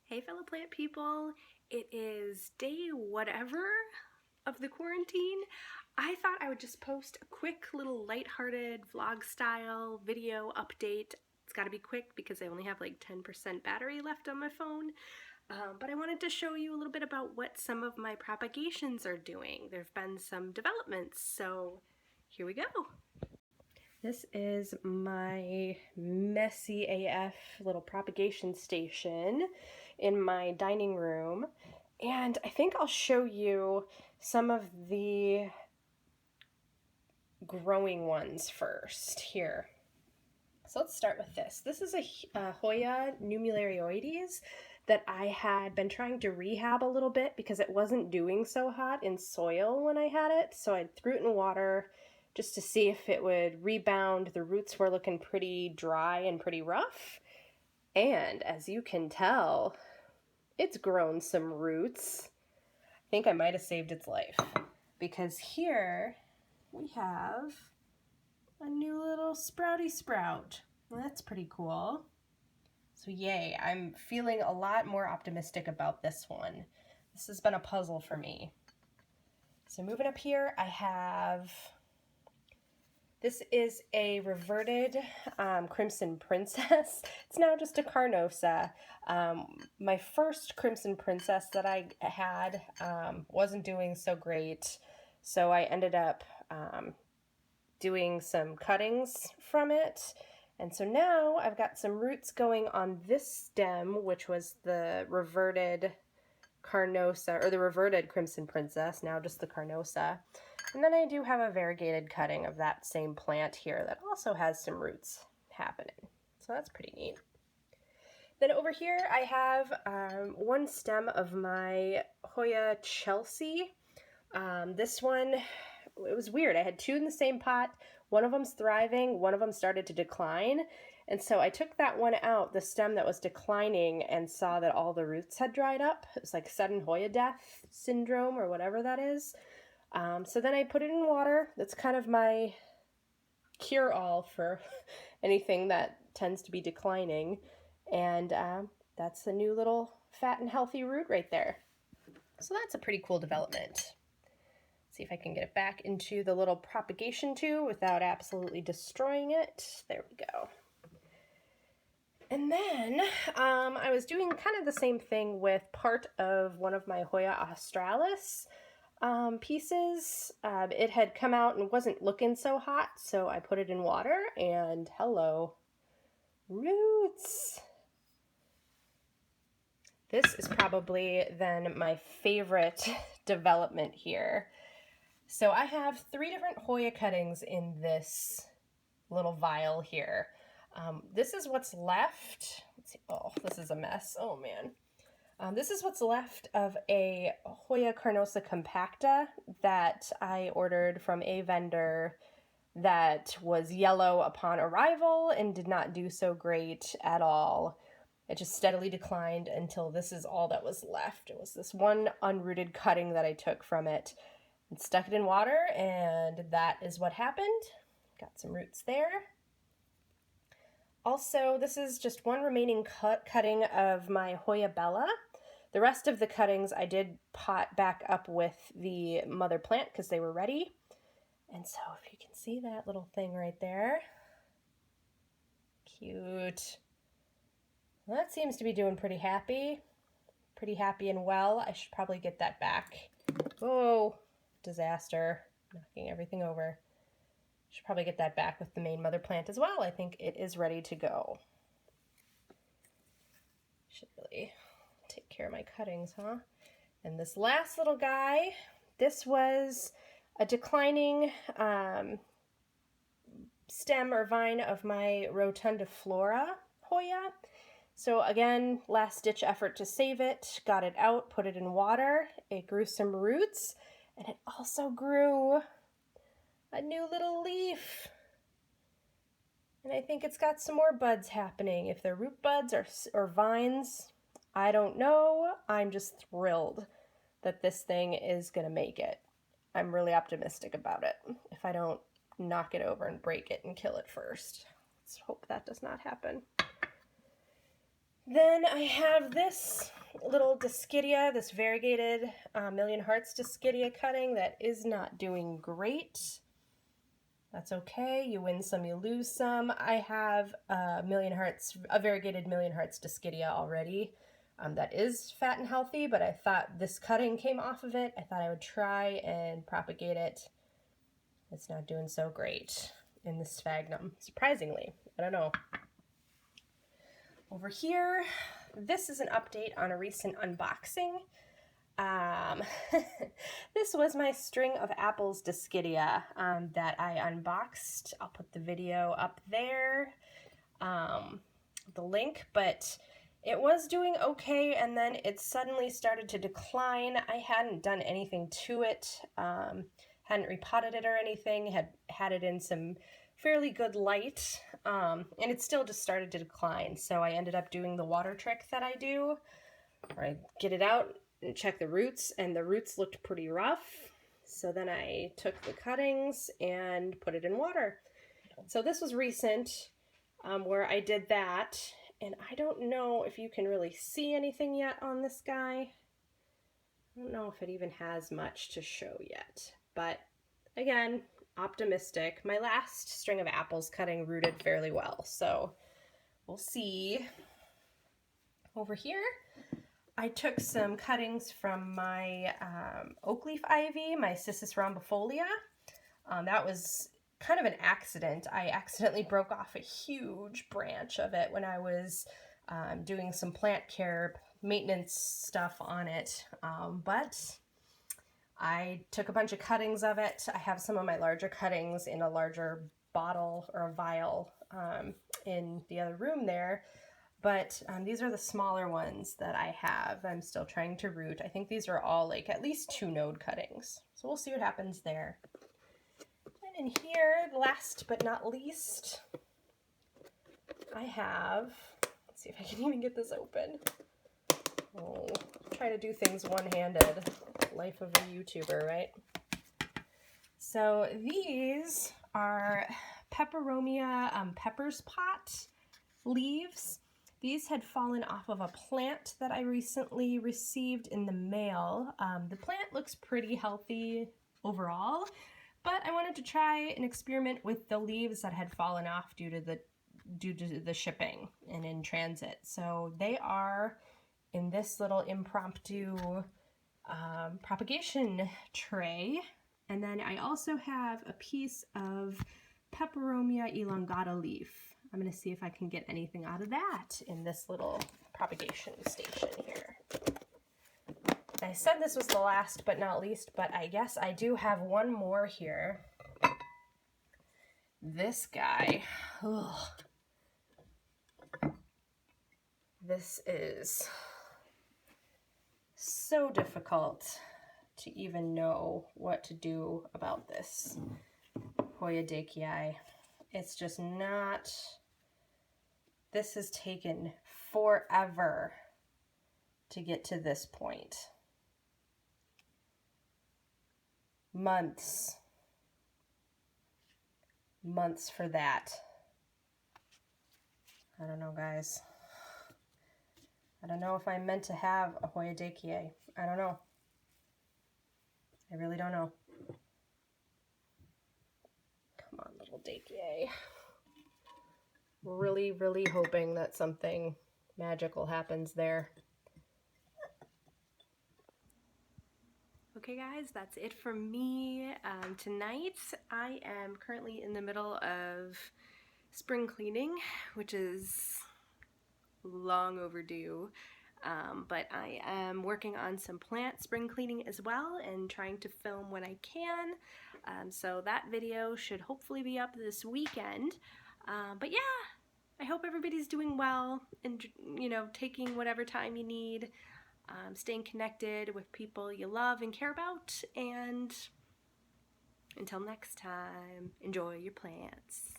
Hey fellow plant people, it is day whatever of the quarantine. I thought I would just post a quick little lighthearted vlog style video update. It's got to be quick because I only have like 10% battery left on my phone. But I wanted to show you a little bit about what some of my propagations are doing. There have been some developments, so here we go. This is my messy AF little propagation station in my dining room, and I think I'll show you some of the growing ones first here. So let's start with this. This is a Hoya Numerarioides that I had been trying to rehab a little bit because it wasn't doing so hot in soil when I had it, so I threw it in water just to see if it would rebound. The roots were looking pretty dry and pretty rough. And as you can tell, it's grown some roots. I think I might have saved its life because here we have a new little sprouty sprout. Well, that's pretty cool. So yay, I'm feeling a lot more optimistic about this one. This has been a puzzle for me. So moving up here, I have... This is a reverted Crimson Princess. It's now just a Carnosa. My first Crimson Princess that I had wasn't doing so great, so I ended up doing some cuttings from it. And so now I've got some roots going on this stem, which was the reverted Carnosa, or the reverted Crimson Princess, now just the Carnosa. And then I do have a variegated cutting of that same plant here that also has some roots happening. So that's pretty neat. Then over here I have one stem of my Hoya Chelsea. This one, it was weird. I had two in the same pot. One of them's thriving, one of them started to decline. And so I took that one out, the stem that was declining, and saw that all the roots had dried up. It was like sudden Hoya death syndrome or whatever that is. So then I put it in water. That's kind of my cure-all for anything that tends to be declining. And that's a new little fat and healthy root right there. So that's a pretty cool development. See if I can get it back into the little propagation tube without absolutely destroying it. There we go. And then I was doing kind of the same thing with part of one of my Hoya Australis pieces. It had come out and wasn't looking so hot, so I put it in water, and hello, roots. This is probably then my favorite development here. So I have 3 different Hoya cuttings in this little vial here. This is what's left. Let's see. Oh, this is a mess. Oh man. This is what's left of a Hoya Cronos compacta that I ordered from a vendor that was yellow upon arrival and did not do so great at all. It just steadily declined until this is all that was left. It was this one unrooted cutting that I took from it and stuck it in water, and that is what happened. Got some roots there. Also, this is just one remaining cutting of my Hoya Bella. The rest of the cuttings I did pot back up with the mother plant because they were ready. And so if you can see that little thing right there. Cute. Well, that seems to be doing pretty happy and well. I should probably get that back. Oh, disaster. Knocking everything over. Should probably get that back with the main mother plant as well. I think it is ready to go. Should really take care of my cuttings, huh? And this last little guy, this was a declining stem or vine of my Rotundiflora Hoya. So again, last ditch effort to save it, got it out, put it in water. It grew some roots, and it also grew a new little leaf. And I think it's got some more buds happening. If they're root buds or vines, I don't know. I'm just thrilled that this thing is gonna make it. I'm really optimistic about it. If I don't knock it over and break it and kill it first. Let's hope that does not happen. Then I have this little Discidia, this variegated Million Hearts Discidia cutting that is not doing great. That's okay. You win some, you lose some. I have a variegated Million Hearts Discidia already. That is fat and healthy, but I thought this cutting came off of it. I thought I would try and propagate it. It's not doing so great in the sphagnum, surprisingly. I don't know. Over here, this is an update on a recent unboxing. This was my string of apples Discidia that I unboxed. I'll put the video up there, the link, but it was doing okay, and then it suddenly started to decline. I hadn't done anything to it, hadn't repotted it or anything, had it in some fairly good light, and it still just started to decline. So I ended up doing the water trick that I do, where I get it out and check the roots, and the roots looked pretty rough. So then I took the cuttings and put it in water. So this was recent, where I did that, and I don't know if you can really see anything yet on this guy. I don't know if it even has much to show yet, but again, optimistic. My last string of apples cutting rooted fairly well, so we'll see. Over here, I took some cuttings from my oak leaf ivy, my Cissus rhombifolia. That was kind of an accident. I accidentally broke off a huge branch of it when I was doing some plant care maintenance stuff on it, but I took a bunch of cuttings of it. I have some of my larger cuttings in a larger bottle or a vial in the other room there, but these are the smaller ones that I have. I'm still trying to root. I think these are all like at least 2 node cuttings, so we'll see what happens there. And in here, last but not least, I have, let's see if I can even get this open. Oh, try to do things one-handed. Life of a YouTuber, right? So these are Peperomia pepper's pot leaves. These had fallen off of a plant that I recently received in the mail. The plant looks pretty healthy overall, but I wanted to try an experiment with the leaves that had fallen off due to the shipping and in transit. So they are in this little impromptu propagation tray. And then I also have a piece of Peperomia elongata leaf. I'm going to see if I can get anything out of that in this little propagation station here. I said this was the last but not least, but I guess I do have one more here. This guy. Ugh. This is so difficult to even know what to do about this Hoya Australis. It's just not, this has taken forever to get to this point. Months for that. I don't know, guys. I don't know if I'm meant to have a Hoya Australis. I don't know. I really don't know. Come on, little Australis. Really, really hoping that something magical happens there. Okay guys, that's it for me tonight. I am currently in the middle of spring cleaning, which is long overdue, but I am working on some plant spring cleaning as well and trying to film when I can, so that video should hopefully be up this weekend. But yeah, I hope everybody's doing well and, you know, taking whatever time you need, staying connected with people you love and care about, and until next time, enjoy your plants.